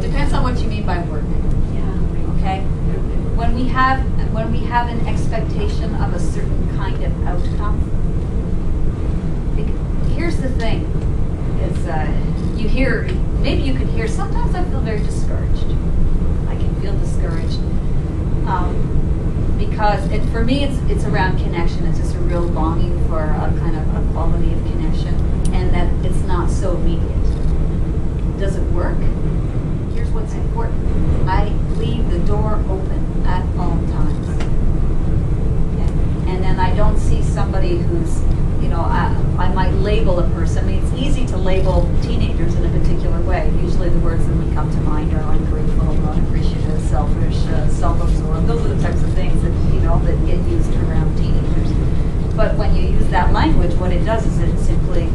Depends on what you mean by work. Yeah. Okay? When we have an expectation of a certain kind of outcome, here's the thing, is you hear, maybe you can hear, sometimes I feel very discouraged. I can feel discouraged. Because for me it's around connection. It's just a real longing for a kind of a quality of connection, and that it's not so immediate. Does it work? Here's what's important. I leave the door open at all times. Okay? And then I don't see somebody who's, you know, I might label a person. I mean, it's easy to label teenagers in a particular way. Usually the words that would come to mind are ungrateful, unappreciative, selfish, self-absorbed. Those are the types of things that, you know, that get used around teenagers. But when you use that language, what it does is it simply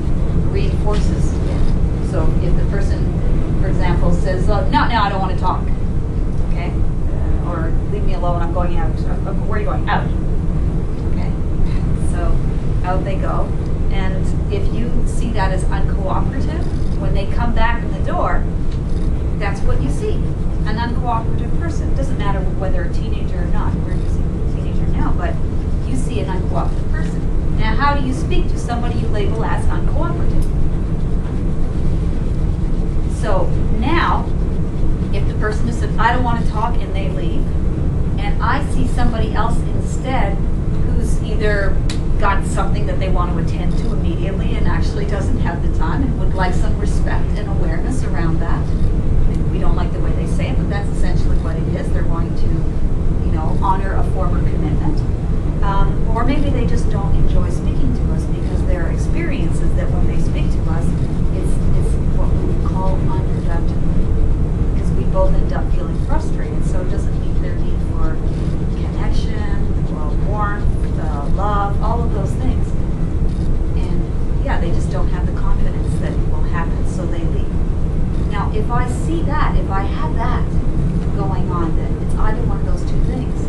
reinforces it. So if the person, for example, says, no, I don't want to talk, okay? Or leave me alone, I'm going out. Where are you going? Out. Okay? So out they go. And if you see that as uncooperative, when they come back in the door, that's what you see. An uncooperative person. It doesn't matter whether a teenager or not. We're using a teenager now, but you see an uncooperative person. Now, how do you speak to somebody you label as uncooperative? So now, if the person has said, I don't want to talk, and they leave, and I see somebody else instead who's either got something that they want to attend to immediately and actually doesn't have the time and would like some respect and awareness around that. And we don't like the way they say it, but that's essentially what it is. They're wanting to, you know, honor a former commitment. Or maybe they just don't enjoy speaking to us because their experience is that when they speak to us, it's what we would call unproductive. Because we both end up feeling frustrated, so it doesn't meet their need for connection, or warmth, love, all of those things. And yeah, they just don't have the confidence that it will happen, so they leave. Now, if I see that, if I have that going on, that it's either one of those two things,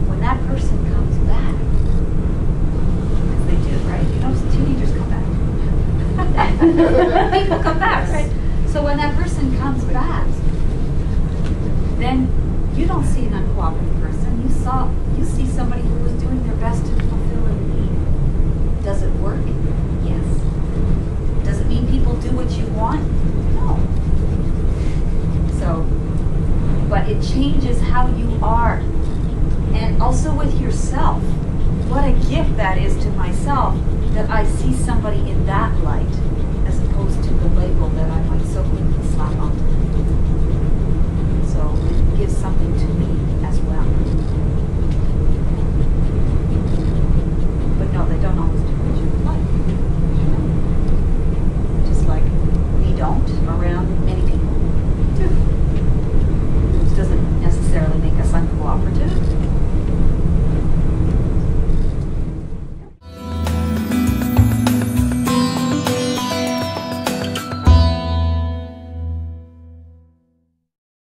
when that person comes back, as they do, right? You notice the teenagers come back. People come back, right? So when that person comes back, then you don't see an uncooperative person. You see somebody who was doing their best to fulfill a need. Does it work? Yes. Does it mean people do what you want? No. So, but it changes how you are. And also with yourself. What a gift that is to myself that I see somebody in that